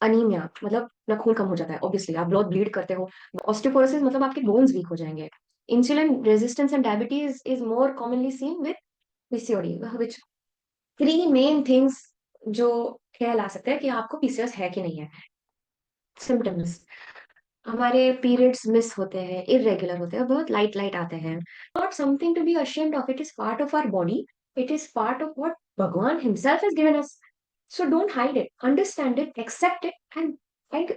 Anaemia मतलब ना खून कम हो जाता है, ऑब्वियसली आप बहुत ब्लीड करते हो। ऑस्टियोपोरोसिस मतलब आपके बोन्स वीक हो जाएंगे। Insulin resistance and diabetes is more commonly seen with PCOD, which three main things जो ख्याल आ सकता है कि आपको पीसीओएस है कि नहीं है। सिम्टम्स, हमारे पीरियड्स मिस होते हैं, इरेगुलर होते हैं, बहुत लाइट लाइट आते हैं। Not something to be ashamed of, it is part of our body, it is part of what भगवान himself has given us. So don't hide it, understand it, accept it, and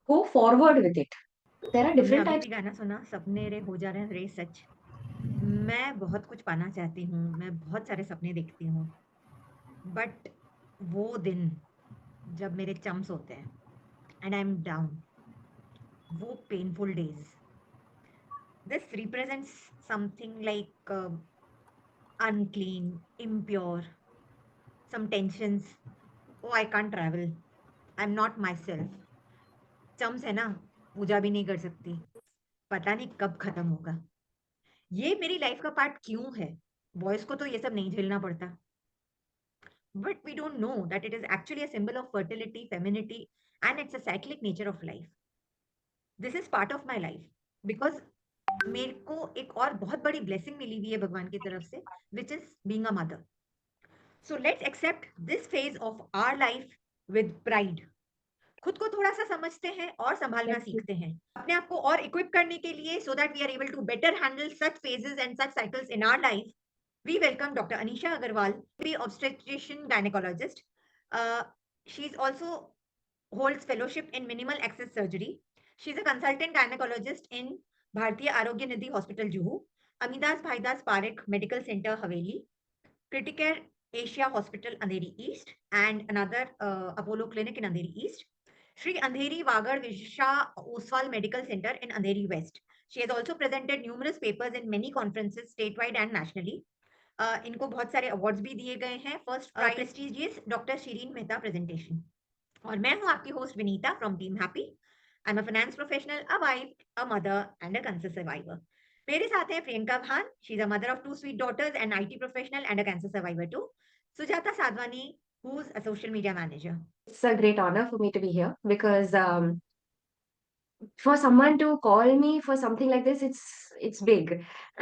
go forward with it. There are तुमने different अभी types. भी गाना सुना, सपने रे हो जा रहे हैं रे सच। मैं बहुत कुछ पाना चाहती हूँ, मैं बहुत सारे सपने देखती हूँ, बट वो दिन जब मेरे चम्स होते हैं एंड आई एम डाउन, वो painful days, this represents something like unclean, impure, some tensions. Oh, I can't travel. I'm not myself. Chums है ना, पूजा भी नहीं कर सकती, पता नहीं कब खत्म होगा। ये मेरी लाइफ का पार्ट क्यों है? बॉयज को तो ये सब नहीं झेलना पड़ता, but we don't know that it is actually a symbol of fertility, femininity, and it's a cyclic nature of life. This is part of my life because मेरे को एक और बहुत बड़ी ब्लेसिंग मिली हुई है भगवान की तरफ से, which is being a mother. So let's accept this phase of our life with pride. खुद को थोड़ा सा समझते हैं और संभालना सीखते हैं अपने आप को और इक्विप करने के लिए, so that we are able to better handle such phases and such cycles in our life. We welcome Dr. Anisha Agarwal, obstetrician gynecologist. She is also holds fellowship in minimal access surgery. She is a consultant gynecologist in Bharatiya Arogya Nidhi Hospital, Juhu, Amidas Bhaidas Parekh Medical Center, Haveli, Criticare Asia Hospital, Andheri East, and another Apollo Clinic in Andheri East. Shri Andheri Vagar Visha Oswal Medical Center in Andheri West. She has also presented numerous papers in many conferences statewide and nationally. इनको बहुत सारे awards भी दिए गए हैं। First prestigious doctor Shirin Mehta presentation. और मैं हूं आपकी host Vinita from team happy. I am a finance professional, a wife, a mother and a cancer survivor. मेरे साथ हैं Priyanka Bhan, she is a mother of 2 sweet daughters and IT professional and a cancer survivor too. Sujata Sadhwani, who is a social media manager. It's a great honor for me to be here because for someone to call me for something like this, it's big,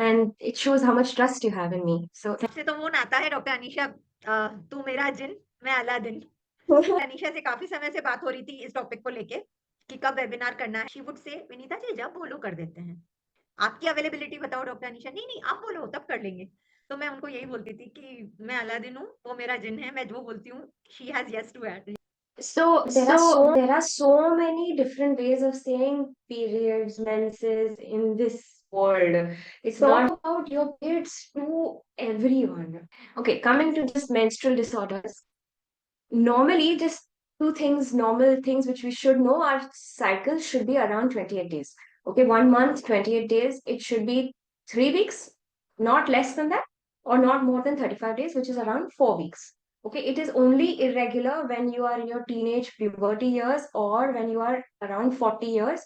and it shows how much trust you have in me. So से तो वो नाता है doctor Anisha, तू मेरा जिन, मैं Aladdin. Anisha से काफी समय से बात हो रही थी इस टॉपिक को लेके कि कब वेबिनार करना है। She would say Vinita ji जब बोलो कर देते हैं, आपकी अवेलेबिलिटी बताओ डॉक्टर अनीशा। नहीं नहीं आप बोलो तब कर लेंगे। तो मैं उनको यही बोलती थी कि मैं अलादीन हूँ, वो मेरा जिन है, मैं जो बोलती हूँ she has yes to add. So there are so many different ways of saying periods, menses in this world. It's not about your periods to everyone. Okay, coming to just menstrual disorders. Normally, just two things, normal things which we should know, our cycle should be around 28 days. Okay, 1 month, 28 days. It should be 3 weeks, not less than that, or not more than 35 days, which is around 4 weeks. Okay, it is only irregular when you are in your teenage puberty years or when you are around 40 years,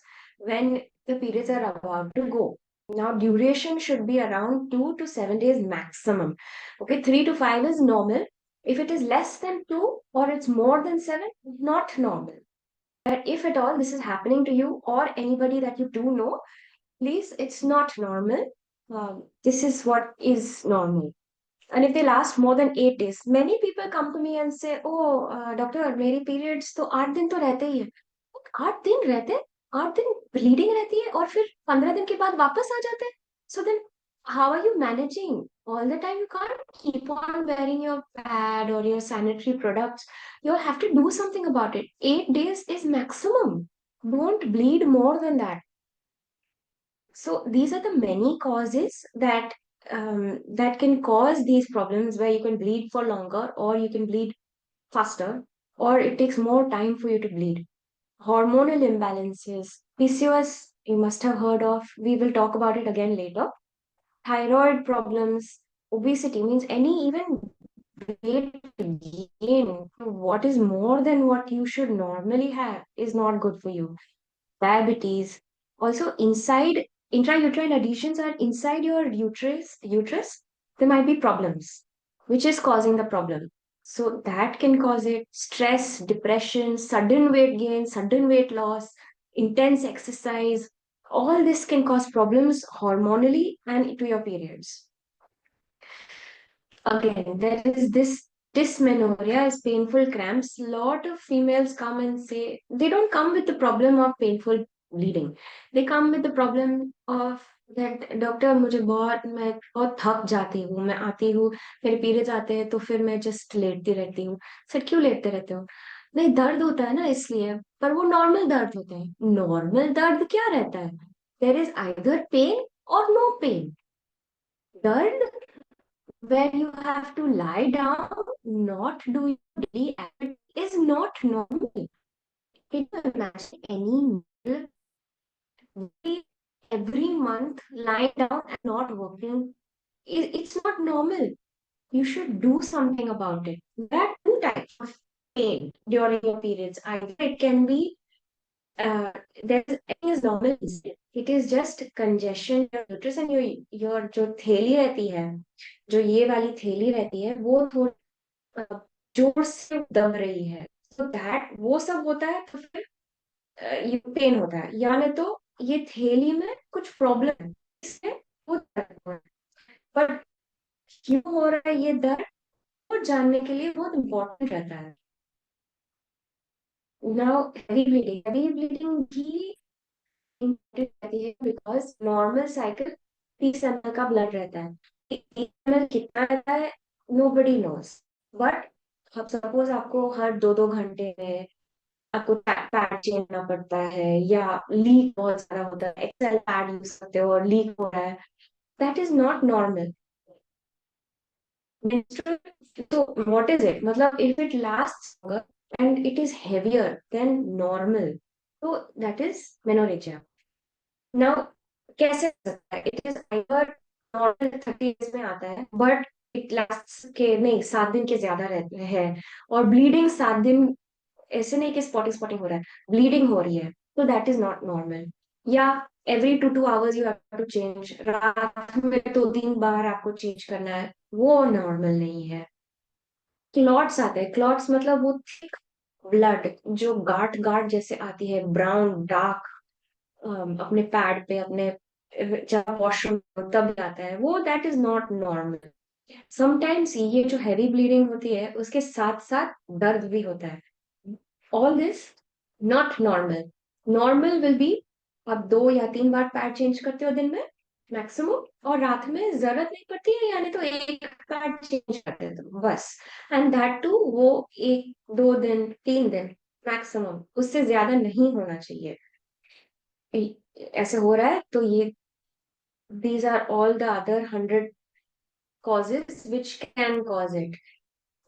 when the periods are about to go. Now, duration should be around 2 to 7 days maximum. Okay, 3 to 5 is normal. If it is less than 2 or it's more than 7, not normal. But if at all this is happening to you or anybody that you do know, please, it's not normal. This is what is normal. And if they last more than 8 days, many people come to me and say, "Oh, doctor, मेरी periods तो 8 दिन तो रहते ही है." 8 दिन रहते हैं? 8 दिन bleeding रहती है और फिर 15 दिन के बाद वापस आ जाते हैं. So then, how are you managing? All the time you can't keep on wearing your pad or your sanitary products. You'll have to do something about it. 8 days is maximum. Don't bleed more than that. So these are the many causes that can cause these problems where you can bleed for longer or you can bleed faster or it takes more time for you to bleed. Hormonal imbalances, PCOS, you must have heard of. We will talk about it again later. Thyroid problems, obesity means any even weight gain, what is more than what you should normally have is not good for you. Diabetes. Also, inside intrauterine adhesions are inside your uterus. There might be problems, which is causing the problem. So that can cause it. Stress, depression, sudden weight gain, sudden weight loss, intense exercise, all this can cause problems hormonally and to your periods. Again, there is this dysmenorrhea is painful cramps. Lot of females come and say they don't come with the problem of painful bleeding. They come with the problem of that doctor मुझे मैं बहुत थक जाती हूँ, मैं आती हूँ, मेरे पीरियड्स आते हैं तो फिर मैं जस्ट लेटती रहती हूँ. सर क्यों लेटते रहते हो? नहीं दर्द होता है ना इसलिए. पर वो नॉर्मल दर्द होते हैं. नॉर्मल दर्द क्या रहता है? देयर इज आइदर पेन और नो पेन. दर्द where you have to lie down, not do your daily activity is not normal. Can you imagine any male every month lying down and not working? It's not normal. You should do something about it. There are two types of pain during your periods. Either it can be uh, everything is normal. It is just congestion in your uterus and your जो थैली रहती है, जो ये वाली थैली रहती है वो थोड़ी जोर से दब रही है. सो दैट वो सब होता है तो फिर ये पेन होता है. या नहीं तो ये थैली में कुछ प्रॉब्लम है इससे वो दर्द हो रहा है. पर क्यों हो रहा है ये दर्द वो जानने के लिए बहुत इंपॉर्टेंट रहता है. नाउ हैवी ब्लीडिंग भी इम्पोर्टेंट रहती है बिकॉज नॉर्मल साइकिल 30 ml का ब्लड रहता है. 30 ml कितना रहता है नो बडी नोज. बट अब सपोज आपको हर 2-2 घंटे में आपको पैड चेंज करना पड़ता है या लीक बहुत ज्यादा होता है, एक्सेल पैड यूज करते हो और लीक हो रहा है, दैट इज नॉट नॉर्मल. तो व्हाट इज इट? मतलब if it last and it is heavier than normal, तो दैट इज मेनोरेजिया. नाउ कैसे हो सकता है? It is either normal 30 days में आता है बट इट लास्ट के नहीं 7 दिन के ज्यादा रहते हैं और ब्लीडिंग 7 दिन, ऐसे नहीं कि स्पॉटिंग स्पॉटिंग हो रहा है, ब्लीडिंग हो रही है, तो दैट इज नॉट नॉर्मल. या every 2-2 hours you have to change, रात में 2-3 बार आपको चेंज करना है, वो नॉर्मल नहीं है. क्लॉट्स आते हैं. क्लॉट्स मतलब वो थिक ब्लड जो गांठ गांठ जैसे आती है, ब्राउन डार्क, अपने पैड पे अपने जब वॉशरूम तब आता है वो, that is not normal. Sometimes ये जो हैवी ब्लीडिंग होती है उसके साथ साथ दर्द भी होता है. All this not normal. Normal will be आप 2 या 3 बार पैड चेंज करते हो दिन में मैक्सिमम, और रात में जरूरत नहीं पड़ती है, यानी तो एक पैड चेंज करते हो तुम बस. एंड दैट टू वो 1-2 दिन 3 दिन मैक्सिमम, उससे ज्यादा नहीं होना चाहिए. ऐसे हो रहा है तो ये these are all the other 100 causes which can cause it.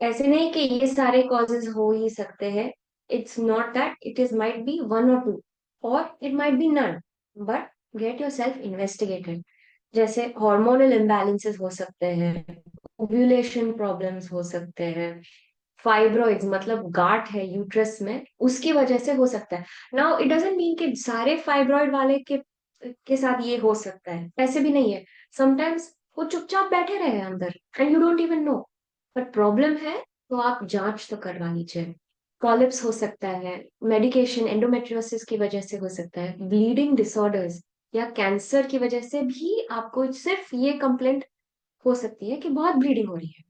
ऐसे नहीं कि ये सारे causes हो ही सकते हैं. It's not that. It is might be one or two or it might be none. But get yourself investigated. जैसे hormonal imbalances हो सकते हैं, ovulation problems हो सकते हैं, फाइब्रॉइड्स मतलब गांठ है यूट्रस में उसकी वजह से हो सकता है. नाउ इट डजंट मीन कि सारे फाइब्रॉइड वाले के साथ ये हो सकता है, ऐसे भी नहीं है. समटाइम्स वो चुपचाप बैठे रहे अंदर and you don't even know. पर प्रॉब्लम है तो आप जांच तो करवा लीजिए. पॉलिप्स हो सकता है, मेडिकेशन एंडोमेट्रियोसिस की वजह से हो सकता है, ब्लीडिंग डिसऑर्डर्स या कैंसर की वजह से भी आपको सिर्फ ये कंप्लेंट हो सकती है कि बहुत ब्लीडिंग हो रही है.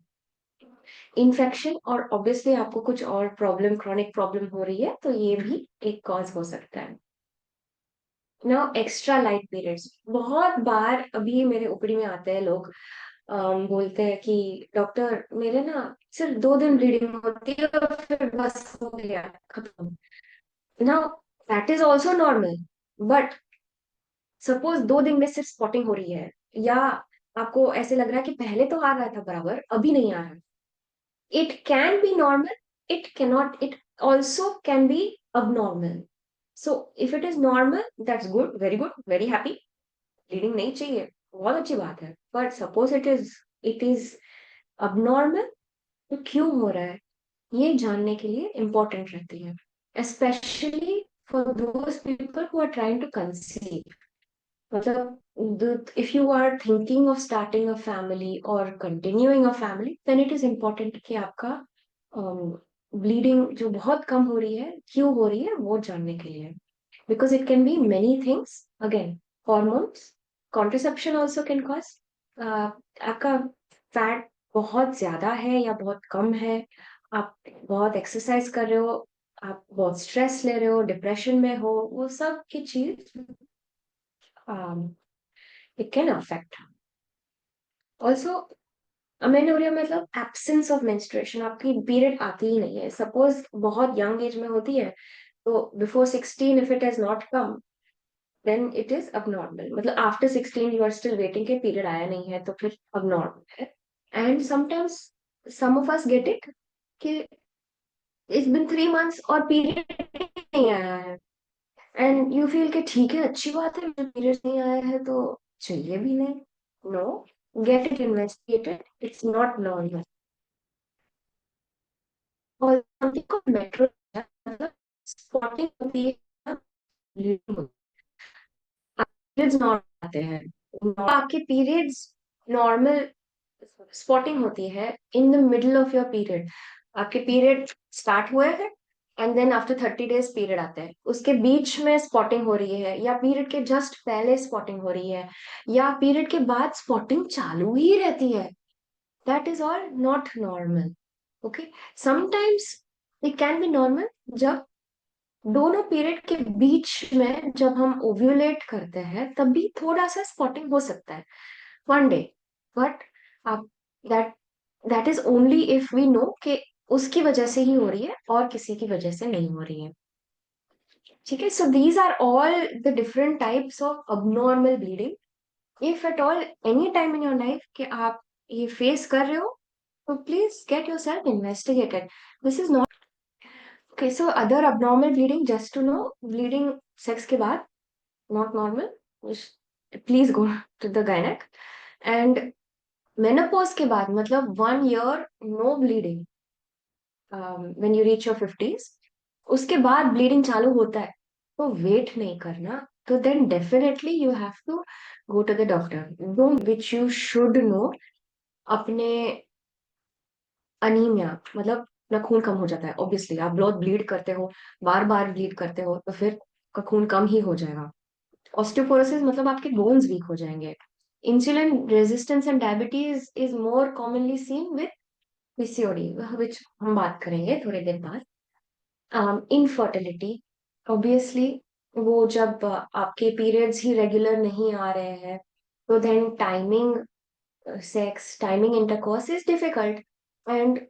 इन्फेक्शन और ऑब्वियसली आपको कुछ और प्रॉब्लम, क्रॉनिक प्रॉब्लम हो रही है तो ये भी एक कॉज हो सकता है. नाउ एक्स्ट्रा लाइट पीरियड्स बहुत बार अभी मेरे ओपीडी में आते हैं लोग, बोलते हैं कि डॉक्टर मेरे ना सिर्फ 2 दिन ब्लीडिंग होती है और फिर बस हो गया खत्म. Now that is also normal. But suppose 2 दिन में सिर्फ स्पॉटिंग हो रही है या आपको ऐसे लग रहा है कि पहले तो आ रहा था बराबर अभी नहीं आ रहा, it can be normal, it cannot, it also can be abnormal. So if it is normal, that's good, very happy. Bleeding नहीं चाहिए, बहुत अच्छी बात है. But suppose it is abnormal, तो क्यों हो रहा है ये जानने के लिए important रहती है. Especially for those people who are trying to conceive. मतलब if you are thinking of starting a family or continuing a family, then it is important कि आपका ब्लीडिंग जो बहुत कम हो रही है, क्यों हो रही है वो जानने के लिए। Because it can be many things, again hormones, contraception also can cause, आपका फैट बहुत ज्यादा है या बहुत कम है, आप बहुत एक्सरसाइज कर रहे हो, आप बहुत स्ट्रेस ले रहे हो, डिप्रेशन में हो, वो सब की चीज it can affect. Also amenorrhoea मतलब एब्सेंस ऑफ मेंस्ट्रुएशन, आपकी पीरियड आती ही नहीं है, सपोज बहुत यंग एज में होती है, तो before 16 if it has not come then it is abnormal, मतलब after 16 you are still waiting के पीरियड आया नहीं है तो फिर abnormal है। And sometimes some of us get it कि इट्स बिन 3 months और पीरियड नहीं आया है, एंड यू फील कि ठीक है, अच्छी बात है, पीरियड नहीं आया है तो चाहिए भी नहीं। No, get it investigated, it's not normal. और something called मेट्रो, मतलब स्पॉटिंग होती है, पीरियड्स नॉर्मल आते हैं, आपके पीरियड्स नॉर्मल, स्पॉटिंग होती है in the middle of your period. आपके पीरियड स्टार्ट हुए हैं and then after 30 days period आते हैं, उसके बीच में स्पॉटिंग हो रही है, या पीरियड के जस्ट पहले स्पॉटिंग हो रही है, या पीरियड के बाद स्पॉटिंग चालू ही रहती है, that is all not normal. Okay, sometimes it can be normal जब दोनों पीरियड के बीच में जब हम ओव्यूलेट करते हैं तब भी थोड़ा सा स्पॉटिंग हो सकता है, 1 day, बट आप that that is only if we know कि उसकी वजह से ही हो रही है और किसी की वजह से नहीं हो रही है। ठीक है, so these are all the different types of abnormal bleeding. If at all any time in your life कि आप ये फेस कर रहे हो, तो please get yourself investigated. This is not okay. So other abnormal bleeding, just to know, bleeding sex के बाद not normal, please go to the gynec। and menopause के बाद मतलब 1 year no bleeding, when you reach your 50s, उसके बाद bleeding चालू होता है, तो वेट नहीं करना, तो then definitely you have to go to the doctor. Don't, which you should know, अपने अनीमिया मतलब अपना खून कम हो जाता है, ऑब्वियसली आप बहुत ब्लीड करते हो, बार बार ब्लीड करते हो, तो फिर का खून कम ही हो जाएगा। ऑस्टियोपोरोसिस मतलब आपके बोन्स वीक हो जाएंगे। Insulin resistance and diabetes is more commonly seen with PCOD, which हम बात करेंगे थोड़ी देर बाद। इनफर्टिलिटी, ऑब्वियसली वो जब आपके पीरियड्स ही रेगुलर नहीं आ रहे हैं, तो then timing sex, timing intercourse is difficult, and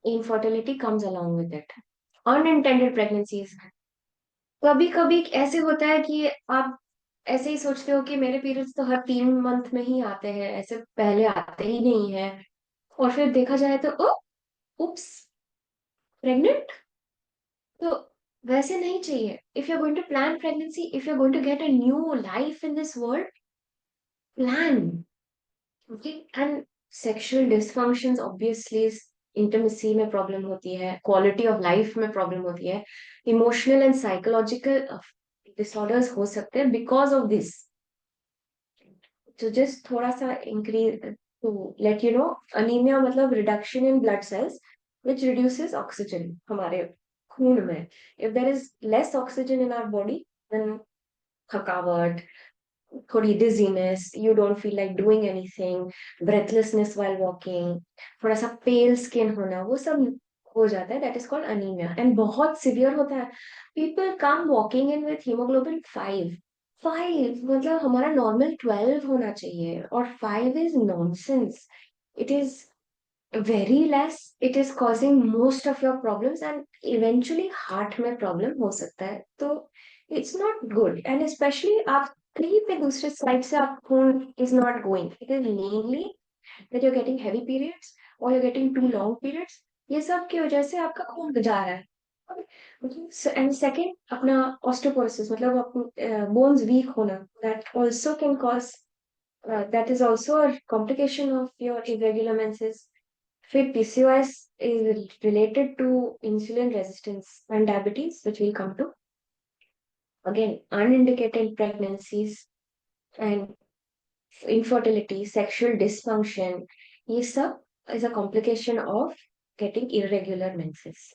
infertility comes along with it। Unintended pregnancies, कभी कभी ऐसे होता है कि आप ऐसे ही सोचते हो कि मेरे पीरियड्स तो हर 3 मंथ में ही आते हैं, ऐसे पहले आते ही नहीं है, और फिर देखा जाए तो ओ, उप्स, प्रेग्नेंट। तो वैसे नहीं चाहिए। If you are going to plan pregnancy, if you are going to get a new life in this world, plan. Okay, and sexual dysfunctions obviously, intimacy में प्रॉब्लम होती है, क्वालिटी ऑफ लाइफ में problem होती है, emotional and psychological disorders हो सकते हैं because of this. तो जस्ट थोड़ा सा increase to let you know, anaemia मतलब reduction in blood cells which reduces oxygen हमारे खून में। If there is less oxygen in our body, then थकावट, थोड़ी dizziness, you don't feel like doing anything, breathlessness while walking, थोड़ा सा पेल skin होना, वो सब हो जाता है, that is called anaemia, and बहुत सिवियर होता है। People come walking in with haemoglobin 5। 5 मतलब हमारा नॉर्मल 12 होना चाहिए, और 5 is nonsense. It is very less, it is causing most of your problems, and eventually heart में प्रॉब्लम हो सकता है, तो it's not good. And specially आप कहीं पे दूसरे साइड से आप खून is not going, it is mainly that you're getting heavy periods और you're getting too long periods, ये सब की वजह से आपका खून जा रहा है। एंड सेकेंड, अपना ऑस्टियोपोरोसिस मतलब बोन्स वीक होना, that also can cause, that is also a complication of your irregular menses। फिर PCOS is related to insulin resistance and diabetes, which we'll come to. Again, unindicated pregnancies and infertility, sexual dysfunction, ये सब is a complication of getting irregular menses.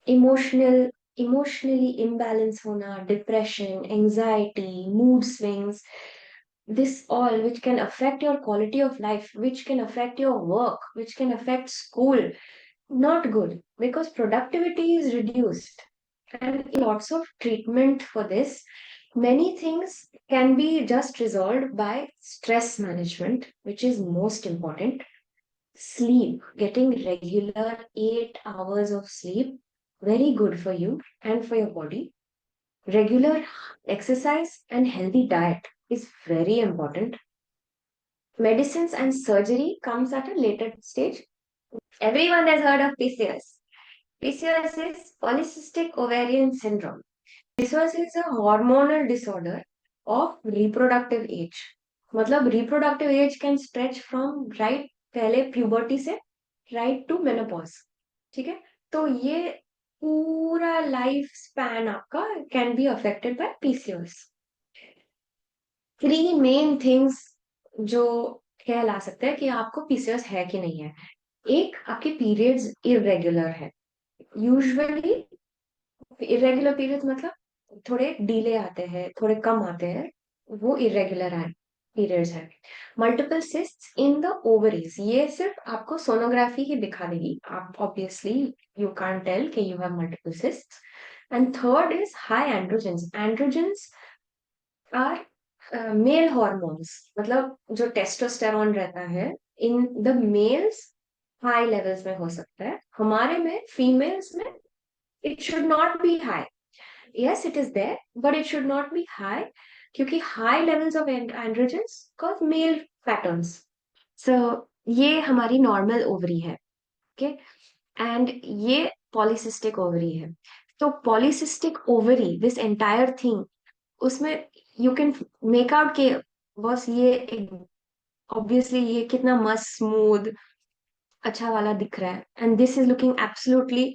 Emotionally imbalance hona, depression, anxiety, mood swings, this all which can affect your quality of life, which can affect your work, which can affect school. Not good, because productivity is reduced. And lots of treatment for this. Many things can be just resolved by stress management, which is most important. Sleep, getting regular 8 hours of sleep, very good for you and for your body. Regular exercise and healthy diet is very important. Medicines and surgery comes at a later stage. Everyone has heard of PCOS. PCOS is polycystic ovarian syndrome. PCOS is a hormonal disorder of reproductive age. मतलब reproductive age can stretch from right पहले puberty से right to menopause. ठीक है, तो ये पूरा life span आपका can be affected by PCOS. 3 main things जो कहला सकते हैं कि आपको पीसीओएस है कि नहीं है. एक, आपके पीरियड्स इरेगुलर है. यूजुअली इरेगुलर पीरियड्स मतलब थोड़े डिले आते हैं, थोड़े कम आते हैं, वो इरेगुलर है पीरियड्स है. Multiple cysts in the ovaries, ये सिर्फ आपको सोनोग्राफी ही दिखा देगी. आप ऑब्वियसली यू कांट टेल कि you have multiple cysts. And third is high androgens. Androgens are male hormones, मतलब जो टेस्टोस्टेरोन रहता है in the males high levels में हो सकता है. हमारे में फीमेल्स में it should not be high. Yes, it is there, but it should not be high क्योंकि high levels of androgens cause male patterns. So ये हमारी normal ovary है. Okay, and ये polycystic ovary है. तो polycystic ovary, this entire thing, उसमें you can make out के बस ये obviously ये कितना मस्त स्मूथ अच्छा वाला दिख रहा है. And this is looking absolutely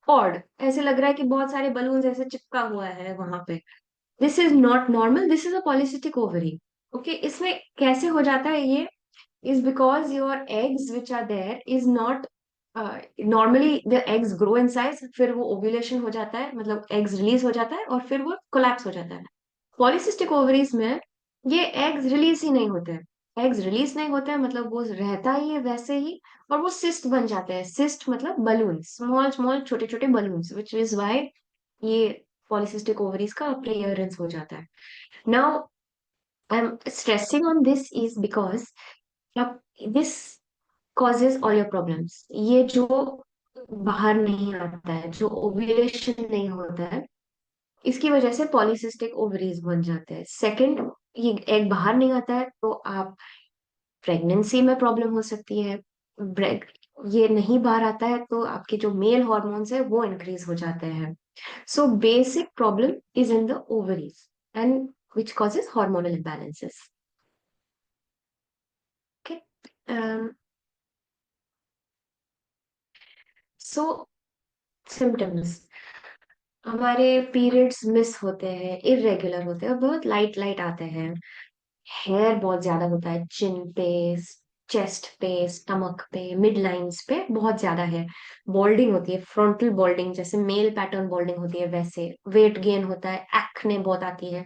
odd. ऐसे लग रहा है कि बहुत सारे बलून ऐसे चिपका हुआ है वहां पे. This is not normal, this is a polycystic ovary. Okay, इसमें कैसे हो जाता है ये, is because your eggs which are there is not normally the eggs grow in size, फिर वो ओव्यूलेशन हो जाता है, मतलब एग्स रिलीज हो जाता है और फिर वो कोलैप्स हो जाता है. पॉलिसिस्टिक ओवरीज में ये एग्स रिलीज ही नहीं होते हैं. एग्स रिलीज नहीं होते हैं मतलब वो रहता ही है वैसे ही, और वो सिस्ट बन जाते हैं. सिस्ट मतलब बलून, स्मॉल स्मॉल छोटे छोटे बलून्स, विच इज वाई ये पॉलिसिस्टिक ओवरीज का अपीयरेंस हो जाता है. Now I am stressing on this is because this causes all your problems. ये जो बाहर नहीं आता है, जो ओव्यूलेशन नहीं होता है, इसकी वजह से पॉलिसिस्टिक ओवरीज बन जाते हैं. सेकंड, ये एग बाहर नहीं आता है तो आप प्रेगनेंसी में प्रॉब्लम हो सकती है. ये नहीं बाहर आता है तो आपके जो मेल हॉर्मोन्स है वो इंक्रीज हो जाते हैं. So basic problem is in the ovaries and which causes hormonal imbalances. Okay. So symptoms, हमारे पीरियड्स मिस होते हैं, इरेगुलर होते हैं, बहुत लाइट लाइट आते हैं. हेयर बहुत ज्यादा होता है चिन पे, चेस्ट पे, स्टमक पे, मिड लाइंस पे बहुत ज्यादा है. बॉल्डिंग होती है, फ्रंटल बॉल्डिंग, जैसे मेल पैटर्न बॉल्डिंग होती है वैसे. वेट गेन होता है, एक्ने बहुत आती है,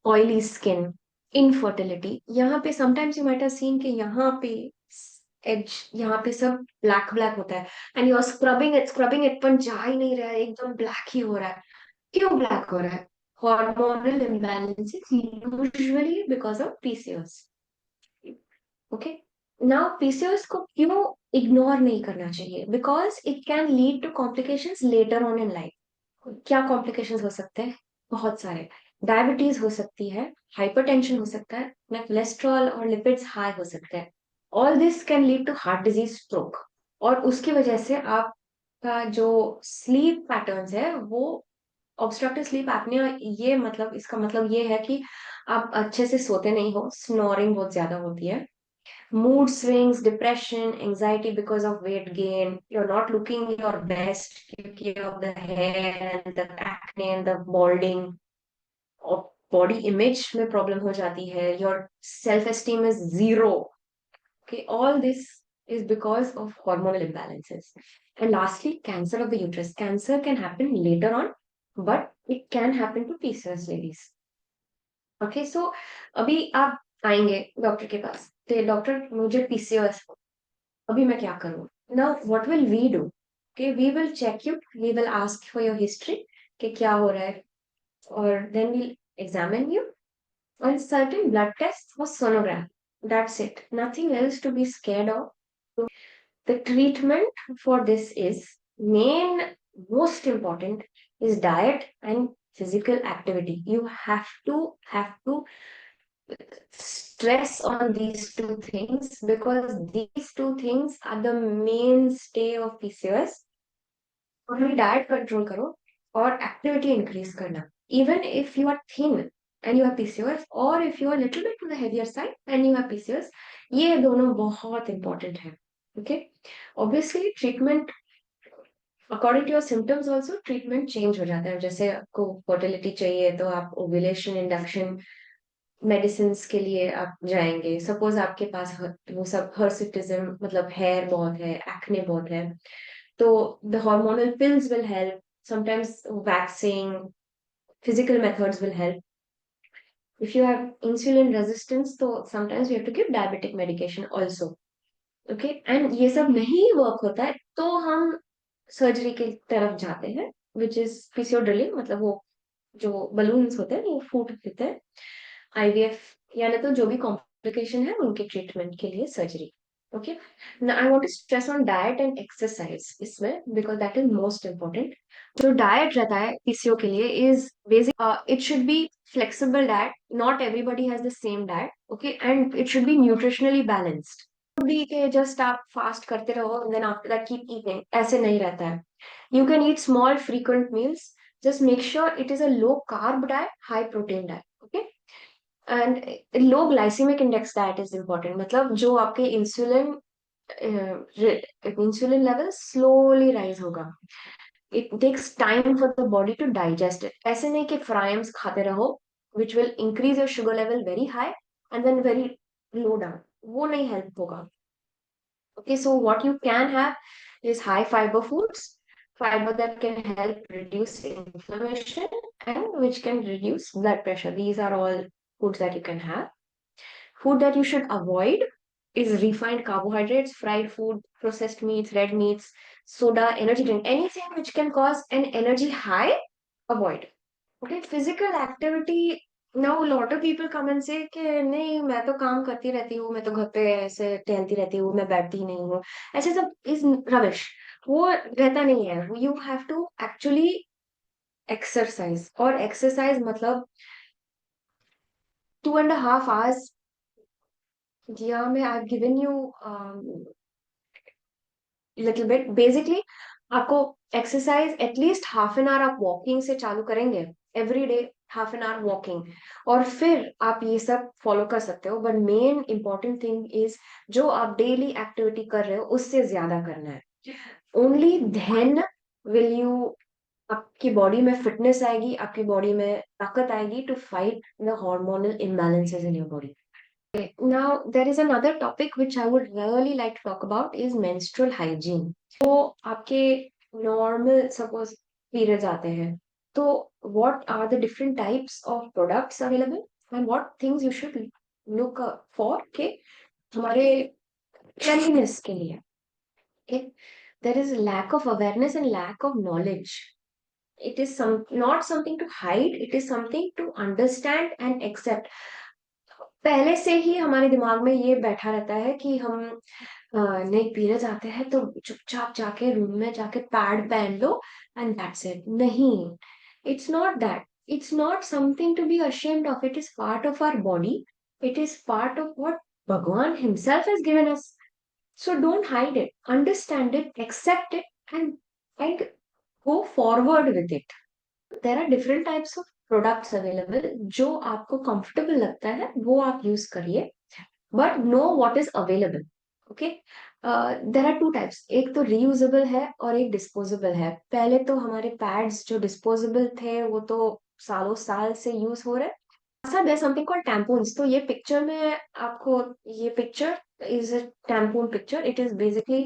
ऑयली स्किन, इनफर्टिलिटी. यहाँ पे sometimes you might have seen कि यहाँ पे एज, यहाँ पे सब ब्लैक ब्लैक होता है, and you are scrubbing it पण जा ही नहीं रहा है, एकदम ब्लैक ही हो रहा है. क्यों ब्लैक हो रहा है? hormonal imbalances, usually because of PCOS. Okay. Now PCOS को क्यों इग्नोर नहीं करना चाहिए? Because it can lead to complications later on in life. क्या कॉम्प्लिकेशंस हो सकते हैं? बहुत सारे. डायबिटीज हो सकती है, हाइपरटेंशन हो सकता है, ना कोलेस्ट्रॉल और लिपिड्स हाई हो सकते हैं. All this can lead to heart disease, stroke. और उसकी वजह से आपका जो स्लीप पैटर्न्स है वो ऑब्स्ट्रक्टिव स्लीप एपनिया, ये मतलब इसका मतलब ये है कि आप अच्छे से सोते नहीं हो, स्नोरिंग बहुत ज्यादा होती है, mood swings, depression, anxiety because of weight gain, you're not looking your best क्योंकि of the hair and the acne and the balding, और body image में problem हो जाती है, your self esteem is zero. Okay, all this is because of hormonal imbalances. And lastly, cancer of the uterus. Cancer can happen later on, but it can happen to PCOS ladies. Okay so अभी आप आएंगे doctor के पास, तो doctor मुझे PCOS, अभी मैं क्या करूँ? Now what will we do? Okay, we will check you, we will ask for your history कि क्या हो रहा है, और then we'll examine you on certain blood tests or sonogram. That's it. Nothing else to be scared of. The treatment for this is most important is diet and physical activity. You have to stress on these two things because these two things are the mainstay of PCOS. Only diet control करो और activity increase करना. Even if you are thin and you have PCOS, or if you are a little bit on the heavier side and you have PCOS, ये दोनों बहुत important है. Okay? Obviously, treatment according to your symptoms also treatment change हो जाता है. जैसे आपको fertility चाहिए तो आप ovulation induction मेडिसिन के लिए आप जाएंगे. सपोज आपके पास वो सब हर्सिटिज्म मतलब हेयर बहुत है, एक्ने बहुत है, तो the hormonal pills will help. Sometimes waxing, physical methods will help. If you have insulin resistance तो sometimes you have to give diabetic medication also. Okay, and ये सब नहीं वर्क होता है तो हम सर्जरी की तरफ जाते हैं, विच इज पीसीओ ड्रिलिंग. मतलब वो जो बलून्स होते हैं वो फूट देते हैं. आईवीएफ यानी तो जो भी कॉम्प्लिकेशन है उनके ट्रीटमेंट के लिए surgery. Okay, now I want to stress on diet and exercise इसमें because that is most important. जो डाइट रहता है पीसीओ के लिए is basic, it should be flexible diet. Not everybody has the same diet. Okay, and it should be nutritionally balanced. भी के just आप fast करते रहो and then after that keep eating, ऐसे नहीं रहता है. You can eat small frequent meals. Just make sure it is a low carb diet, high protein diet. Okay, and low glycemic index diet is important. मतलब जो आपके insulin level slowly rise होगा. It takes time for the body to digest it. ऐसे नहीं कि फ्राइम्स खाते रहो which will increase your sugar level very high and then very low down. वो नहीं हेल्प होगा. Okay, so what you can have is high fiber foods, fiber that can help reduce inflammation and which can reduce blood pressure. These are all foods that you can have. Food that you should avoid is refined carbohydrates, fried food, processed meats, red meats, soda, energy drink, anything which can cause an energy high, avoid. Okay, physical activity. Now lot of people come and से कि नहीं मैं तो काम करती रहती हूँ, मैं तो घर पे ऐसे टहलती रहती हूँ, मैं बैठती नहीं हूँ. ऐसे सब इज रबिश. वो रहता नहीं है. You have to actually exercise. और एक्सरसाइज मतलब 2.5 hours. जी हाँ, मैं I given you little bit. Basically आपको exercise at least half an hour आप वॉकिंग से चालू करेंगे every day. Half an hour walking, और फिर आप ये सब फॉलो कर सकते हो. But main important thing is जो आप डेली एक्टिविटी कर रहे हो उससे ज्यादा करना है. ओनली देन विल यू, आपकी बॉडी में फिटनेस आएगी, आपकी बॉडी में ताकत आएगी to fight the hormonal imbalances in your body. Now, there is another topic which I would really like to talk about is menstrual hygiene. तो आपके normal suppose periods आते हैं, तो what are the different types of products available and what things you should look for के हमारे cleanliness के लिए. Okay, there is lack of awareness and lack of knowledge. It is not something to hide. It is something to understand and accept. पहले से ही हमारे दिमाग में ये बैठा रहता है कि हम नए पीरियड्स आते हैं तो चुपचाप जाके रूम में जाके पैड पहन लो एंड दैट्स इट. नहीं, it's not that. It's not something to be ashamed of. It is part of our body. It is part of what Bhagwan himself has given us. So don't hide it. Understand it, accept it, and go forward with it. There are different types of products available. जो आपको comfortable लगता है वो आप use करिए, but know what is available. Okay, there are two types. एक तो reusable है और एक डिस्पोजेबल है. पहले तो हमारे पैड्स जो डिस्पोजेबल थे वो तो सालों साल से यूज हो रहे. Sir there something called tampons. तो ये पिक्चर में आपको, ये picture is a tampon picture. It is basically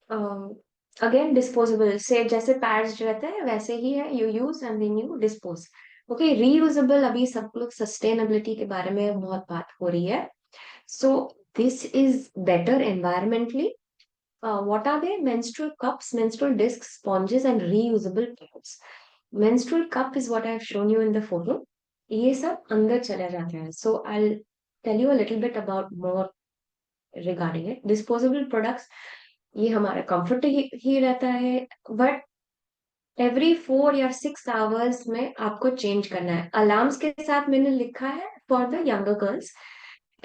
again disposable, से जैसे पैड्स रहते हैं वैसे ही है, you use and then you dispose. Okay, reusable, अभी सब लोग सस्टेनेबिलिटी के बारे में बहुत बात हो रही है। So this is better environmentally. what are they? Menstrual cups, menstrual discs, sponges, and reusable pads. Menstrual cup is what I have shown you in the photo. ये सब अंदर चले जाते हैं. So I'll tell you a little bit about more regarding it. Disposable products, ये हमारा comfort ही रहता है, but every 4 या 6 hours में आपको change करना है. Alarms के साथ मैंने लिखा है for the younger girls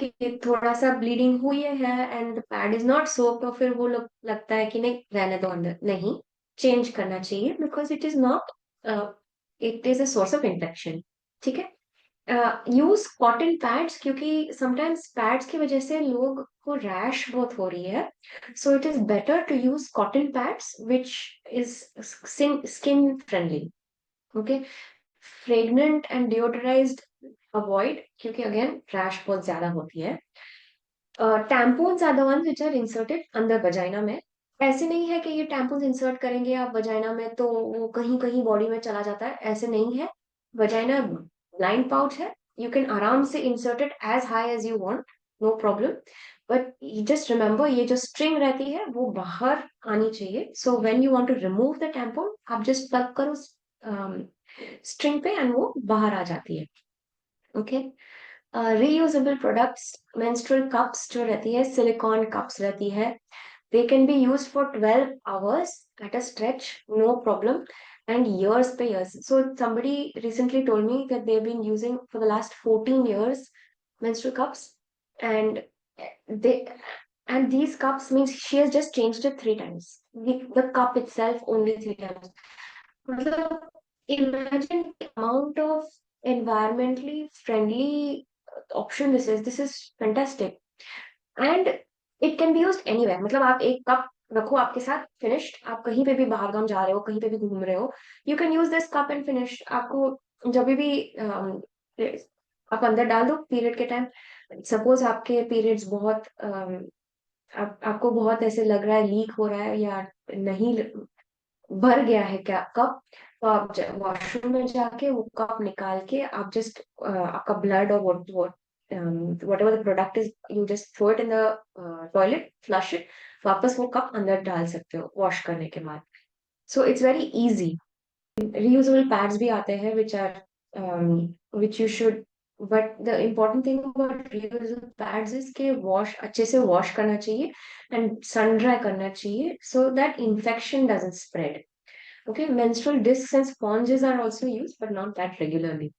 कि थोड़ा सा ब्लीडिंग हुई है and pad is not soap, तो फिर वो लोग लगता है कि नहीं रहने दो अंदर, नहीं, चेंज करना चाहिए because it is not, it is a source of infection. ठीक है, यूज कॉटन पैड्स, क्योंकि समटाइम्स पैड्स की वजह से लोग को रैश बहुत हो रही है। So it is better to use cotton pads which is skin friendly. Okay, fragrant and deodorized avoid, क्योंकि अगेन रैश बहुत ज्यादा होती है। Tampons are the ones which are inserted अंदर वजाइना में। ऐसे नहीं है कि ये टैम्पून्स इंसर्ट करेंगे आप वजाइना में तो वो कहीं कहीं बॉडी में चला जाता है, ऐसे नहीं है। वजाइना ब्लाइंड पाउच है, यू कैन आराम से insert it as high as you want, no problem. But just remember, ये जो स्ट्रिंग रहती है वो बाहर आनी चाहिए। So when you want to remove the tampon, आप जस्ट प्लग करो स्ट्रिंग पे एंड वो बाहर आ जाती है। Okay, reusable products, menstrual cups जो रहती है, सिलिकॉन कप्स रहती है, they can be used for 12 hours at a stretch, no problem, and years by years. So somebody recently told me that they've been using for the last 14 years menstrual cups, and they, and these cups means she has just changed it 3 times. The cup itself only 3 times. मतलब imagine the amount of environmentally friendly option this is. This is fantastic. And it can be used anywhere. मतलब आप एक cup रखो आपके साथ, finished, आप कहीं पे भी बाहर गांव जा रहे हो, कहीं पे भी घूम रहे हो, you can use this cup and finish. आपको जब भी आप अंदर डाल दो पीरियड के टाइम। सपोज आपके पीरियड्स बहुत आपको बहुत ऐसे लग रहा है लीक हो रहा है या नहीं, भर गया है क्या कप, तो आप वॉशरूम में जाके वो कप निकाल के आप जस्ट आपका ब्लड और whatever the product is, you just throw it in the toilet, flush it, वापस वो कप अंदर डाल सकते हो वॉश करने के बाद। So it's very easy. reusable pads भी आते हैं which you should, but the important thing about reusable pads is कि वॉश अच्छे से वॉश करना चाहिए एंड सन ड्राई करना चाहिए so that infection doesn't spread. Okay, menstrual discs and sponges are also used, but not that regularly.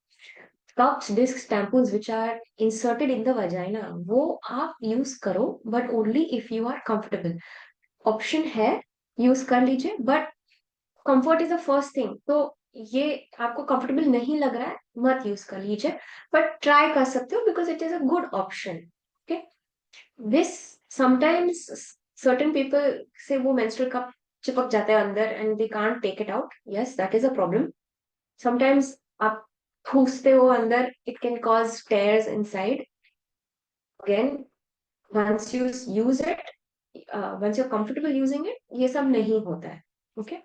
Cups, discs, tampons which are inserted in the vagina, वो आप use करो but only if you are comfortable. Option है, use कर लीजिए, but comfort is the first thing. तो ये आपको comfortable नहीं लग रहा है, मत यूज कर लीजिए, बट ट्राई कर सकते हो because it is a good option. Okay, this sometimes certain people से वो मेंस्ट्रुअल कप चिपक जाता है अंदर and they can't take it out, yes that is a problem. Sometimes आप ठूसते हो अंदर, it can cause tears inside. Again, once you use it, once you're comfortable using it, ये सब नहीं होता है। Okay,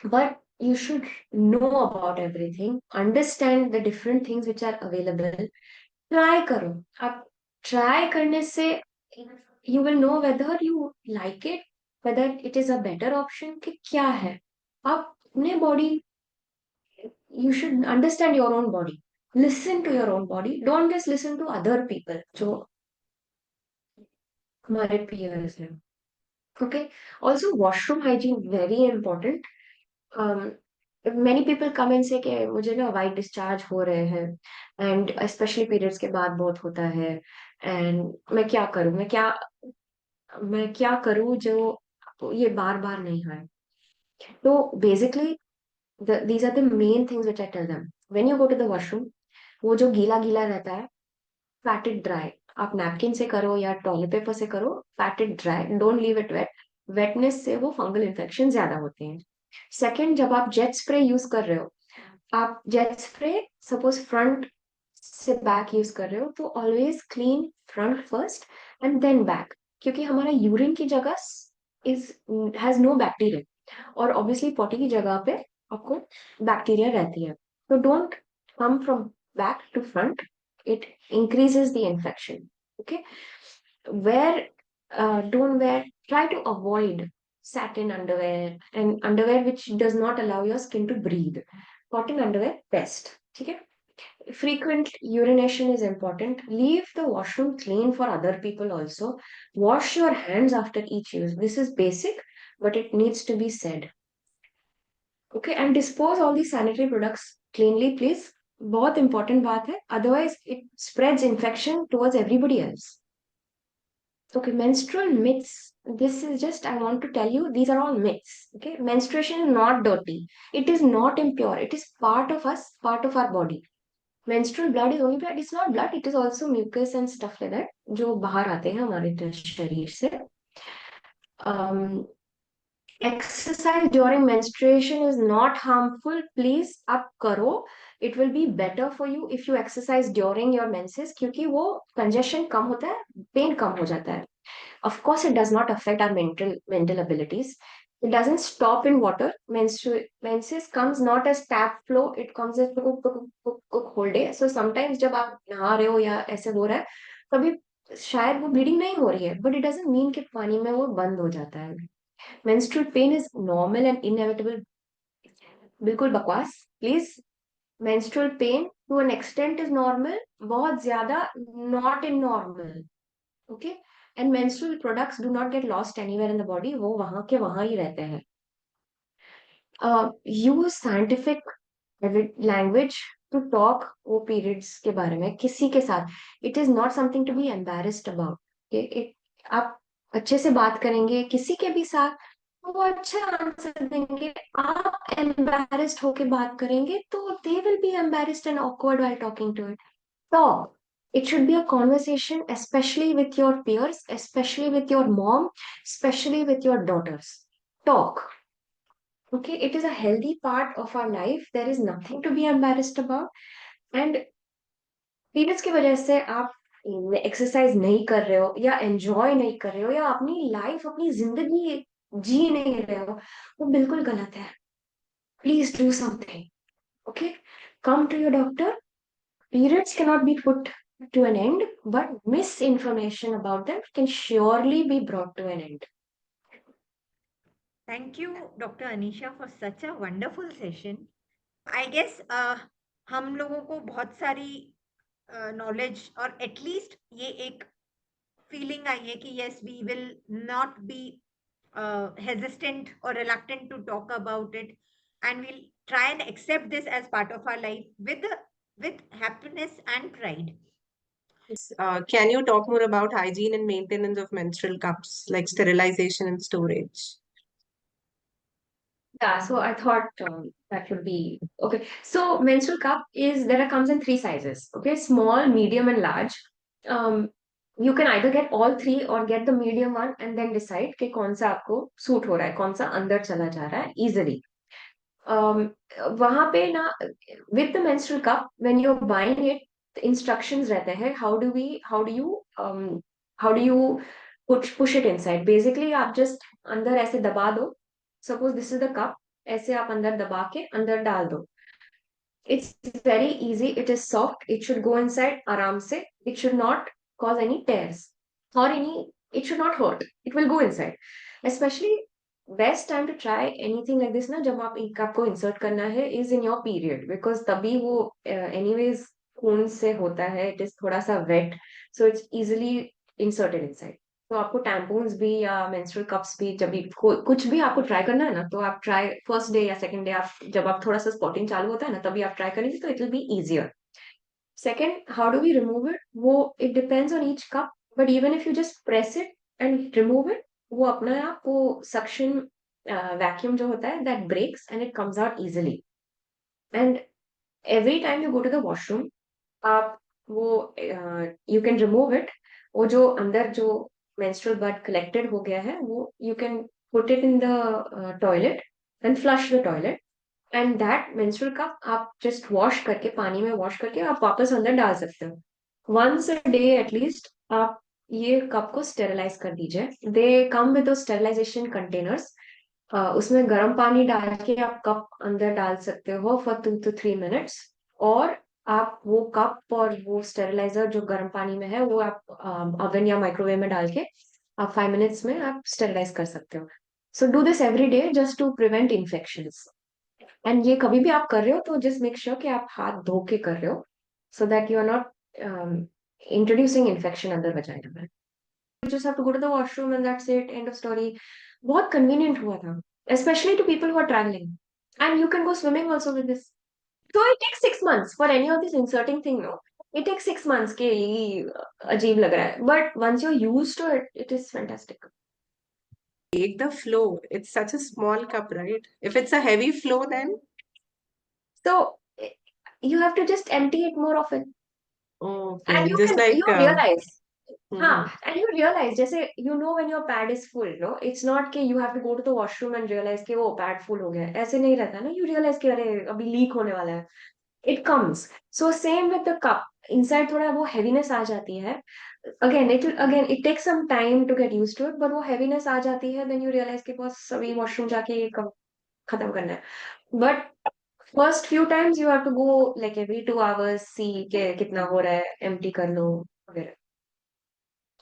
but you should know about everything, understand the different things which are available, try करो। आप try करने से you will know whether you like it, whether it is a better option कि क्या है। आप अपने body, you should understand your own body, listen to your own body, don't just listen to other people जो हमारे peers हैं। Okay, also washroom hygiene very important. um, many people come and say कि मुझे ना white discharge हो रहे हैं and specially periods के बाद बहुत होता है, एंड मैं क्या करूं जो ये बार बार नहीं है। तो basically these are the main things which I tell them when you go to the washroom। वो जो गीला गीला रहता है, पैट इट ड्राई। आप नैपकिन से करो या टॉयलेट पेपर से करो, pat it dry, don't leave it wet. Wetness से वो फंगल इन्फेक्शन ज्यादा होते हैं। सेकंड, जब आप जेट स्प्रे यूज कर रहे हो, आप जेट स्प्रे सपोज फ्रंट से बैक यूज कर रहे हो तो always clean front first and then back, क्योंकि हमारा यूरिन की जगह इज हैज नो बैक्टीरिया, और ऑब्वियसली पॉटी की जगह पे आपको बैक्टीरिया रहती है, तो don't come from back to front, it increases the infection. Okay, wear don't wear, try to avoid satin underwear and underwear which does not allow your skin to breathe. Cotton underwear best. ठीक है. Frequent urination is important. Leave the washroom clean for other people also. Wash your hands after each use. This is basic, but it needs to be said. Okay, and dispose all the sanitary products cleanly, please. बहुत important बात है. Otherwise, it spreads infection towards everybody else. Okay, menstrual myths. This is just, I want to tell you, these are all myths. Okay, menstruation is not dirty. It is not impure. It is part of us, part of our body. Menstrual blood is only blood. It's not blood. It is also mucus and stuff like that, जो बाहर आते हैं हमारे शरीर से. Um, Exercise during menstruation is not harmful. Please आप करो. It will be better for you if you exercise during your menses, क्योंकि वो congestion कम होता है, pain कम हो जाता है. Of course, it does not affect our mental abilities. It doesn't stop in water. Menses comes not as tap flow. It comes as whole day. So sometimes जब आप नहा रहे हो या ऐसे हो रहा है, कभी शायद वो ब्लीडिंग नहीं हो रही है, but it doesn't mean कि पानी में वो बंद हो जाता है. Menstrual pain is normal and inevitable. बिल्कुल बकवास. Please, menstrual pain to an extent is normal. बहुत ज्यादा not in normal. Okay, and menstrual products do not get lost anywhere in the body. वो वहां के वहां ही रहते हैं. Use scientific language to talk वो periods के बारे में किसी के साथ. It is not something to be embarrassed about. Okay? आप अच्छे से बात करेंगे किसी के भी साथ, वो अच्छा आंसर देंगे. आप embarrassed होके बात करेंगे तो they will be embarrassed and awkward while talking to it. Talk. It should be a conversation, especially with your peers, especially with your mom, especially with your daughters. Talk. Okay, it is a healthy part of our life. There is nothing to be embarrassed about. And periods की वजह से आप exercise नहीं कर रहे हो या enjoy नहीं कर रहे हो या अपनी लाइफ अपनी जिंदगी जी नहीं रहे हो, वो बिल्कुल गलत है. Please do something. Okay, come to your doctor. Periods cannot be put to an end, but misinformation about them can surely be brought to an end. Thank you, Dr. Anisha, for such a wonderful session. I guess हम लोगों को बहुत सारी knowledge और at least ये एक feeling आई है कि yes we will not be hesitant or reluctant to talk about it, and we'll try and accept this as part of our life with happiness and pride. Can you talk more about hygiene and maintenance of menstrual cups, like sterilization and storage? Yeah, so I thought that would be okay. So menstrual cup is there comes in three sizes. Okay, small, medium, and large. You can either get all three or get the medium one and then decide कि कौन सा आपको suit हो रहा है, कौन सा अंदर चला जा रहा है easily. वहां पे ना with the menstrual cup when you're buying it, the instructions रहते हैं how do you push it inside. Basically आप just अंदर ऐसे दबा दो. Suppose this is the cup, ऐसे आप अंदर दबा के अंदर डाल दो. It's very easy. It is soft. It should go inside आराम से. It should not cause any tears or any. It should not hurt. It will go inside. Especially best time to try anything like this ना जब आप आपको insert करना है is in your period, because तभी वो anyways खून से होता है. It is थोड़ा सा wet, so it's easily inserted inside. तो आपको टैम्पून्स भी या मेंस्ट्रुअल कप्स भी जब भी कुछ भी आपको ट्राई करना है ना, तो आप ट्राई फर्स्ट डे या सेकंड डे, आप जब आप थोड़ा सा स्पॉटिंग चालू होता है ना तभी आप ट्राई करेंगे तो it will be easier. Second, how do we remove it, वो it depends on each cup, but even if you just press it and remove it, वो अपने आप वो सक्शन वैक्यूम जो होता है that breaks and it comes out easily. And every time you go to the washroom, आप वो you can remove it. वो जो अंदर जो menstrual blood collected हो गया है वो you can put it in the toilet and flush the toilet. And that menstrual cup आप जस्ट वॉश करके, पानी में वॉश करके आप वापस अंदर डाल सकते हो। वंस अ डे एटलीस्ट आप ये कप को स्टेरिलाइज कर दीजिए। दे कम विद स्टेरिलाइजेशन कंटेनर्स। उसमें गर्म पानी डाल के आप कप अंदर डाल सकते हो फॉर 2 to 3 minutes। और आप वो कप और वो स्टेरिलाइजर जो गर्म पानी में है वो आप ओवन या माइक्रोवेव में डाल के आप 5 minutes में आप स्टेरिलाइज कर सकते हो। So do this every day just to prevent infections. And ये कभी भी आप कर रहे हो तो जस्ट मेक श्योर कि आप हाथ धो के कर रहे हो, so that you are not introducing infection अंदर वजाइना में। You just have to go to the washroom and that's it, end of story। बहुत convenient हुआ था, especially to people who are traveling, and you can go swimming also with this। So it takes 6 months for any of this inserting thing, no? It takes 6 months के ये अजीब लग रहा है, but once you're used to it, it is fantastic। Take the flow. It's such a small cup, right? If it's a heavy flow, then So you have to just empty it more often, and okay, just like you realize। हाँ, mhm. and you realize जैसे you know when your pad is full, no? It's not कि you have to go to the washroom and realize कि वो pad full हो गया है, ऐसे नहीं रहता ना। You realize कि अरे अभी लीक होने वाला है। It comes। So same with the cup। Inside थोड़ा वो heaviness आ जाती है। Again it takes some time to get used to it, but वो heaviness आ जाती है, then you realize कि बस अभी washroom जाके ये कब खत्म करना है। But first few times you have to go like every 2 hours, see कि कितना हो रहा है, empty कर लो वगैरह।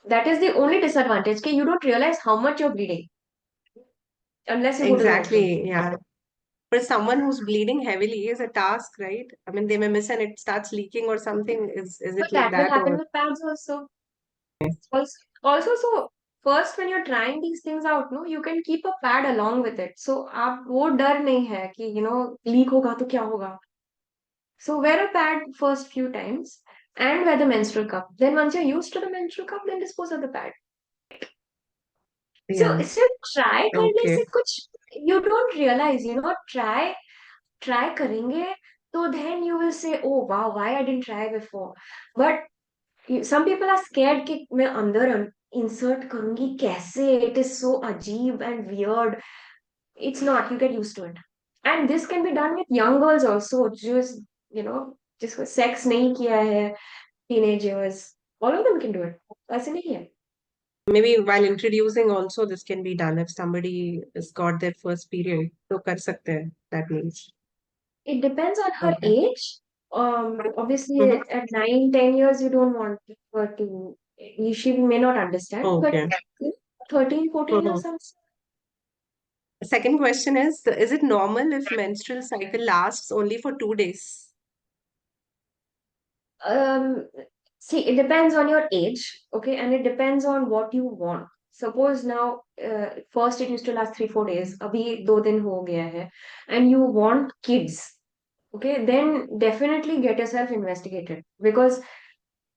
That is the only disadvantage, कि you don't realize how much you're bleeding unless you go to the washroom। Exactly, yeah. For someone who's bleeding heavily is a task, right? I mean, they may miss and it starts leaking or something. Is But it like that will that happen or? with pads also। Also, so first when you're trying these things out, no, you can keep a pad along with it। So आप वो डर नहीं है कि leak होगा तो क्या होगा। So wear a pad first few times and wear the menstrual cup। Then once you're used to the menstrual cup, then dispose of the pad। So Yeah, सिर्फ try करने okay. से कुछ you don't realize, try करेंगे तो then you will say, oh wow, why I didn't try before। But some people are scared कि मैं अंदर insert करूंगी कैसे, it is so अजीब and weird। It's not, you get used to it। And this can be done with young girls also, just जिसको sex नहीं किया है, teenagers, all of them can do it। ऐसे नहीं है। Maybe while introducing also this can be done if somebody has got their first period. तो कर सकते हैं, that means. It depends on her Okay. age। Obviously Mhm. at 9-10 years you don't want her to, she may not understand, but Okay. 13-14 or Mhm. something। The second question is it normal if menstrual cycle lasts only for 2 days? Um, See, it depends on your age, okay, and it depends on what you want। Suppose now, first it used to last 3-4 days, अभी 2 दिन हो गया है, and you want kids, okay, then definitely get yourself investigated, because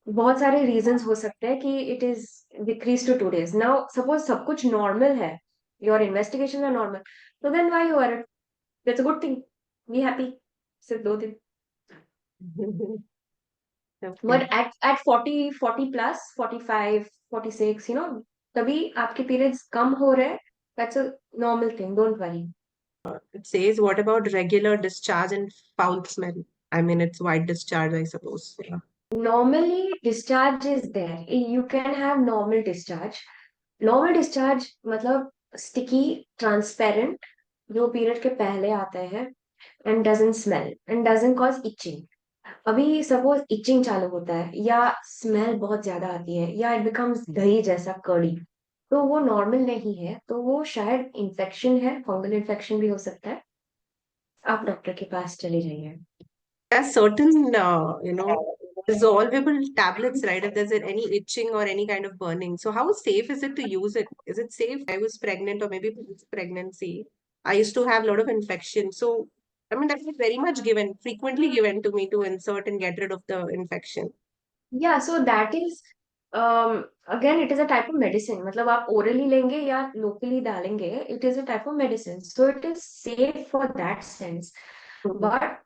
बहुत सारे reasons हो सकते हैं कि it is decreased to 2 days। Now, suppose सब कुछ normal है, your investigations are normal, so then why you are it? That's a good thing। Be happy। सिर्फ 2 दिन। Okay. But at 40 plus 45 46, तभी आपके periods कम हो रहे हैं, that's a normal thing, don't worry। It says, what about regular discharge and foul smell? I mean, it's white discharge, I suppose. Yeah. Normally discharge is there, you can have normal discharge। Normal discharge मतलब sticky transparent, जो period के पहले आता है, and doesn't smell and doesn't cause itching। अभी suppose etching चालू होता है या स्मेल बहुत ज्यादा आती है या इट बिकम्स दही जैसा कड़ी, तो वो नॉर्मल नहीं है, तो वो शायद इन्फेक्शन है, फंगल इन्फेक्शन भी हो सकता है। आप डॉक्टर के पास चले जाइए। There are certain, dissolvable tablets, right? If there's any itching or any kind of burning. So how safe is it to use it? Is it safe? I was pregnant or maybe post-pregnancy. I used to have a lot of infection. So, I mean, that was very much given, frequently given to me to insert and get rid of the infection. या so that is again it is a type of medicine. मतलब आप orally लेंगे या locally डालेंगे, it is a type of medicine, so it is safe for that sense. Mhm. But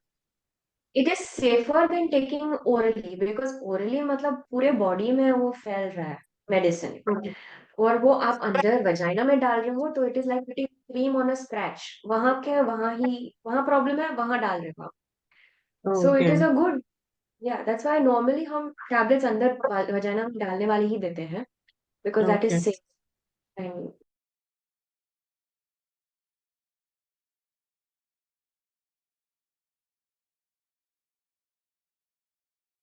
it is safer than taking orally, because orally मतलब पूरे body में वो फैल रहा है मेडिसिन। Mhm. और वो आप अंदर वजाइना में डाल रहे हो तो it is like putting cream on a scratch, वहां प्रॉब्लम है, वहां डाल रहे हो आप। So it Okay. Is a good, या दैट्स व्हाई नॉर्मली हम टैबलेट्स अंदर वजाइना में डालने वाली ही देते हैं, because that is Okay. Safe.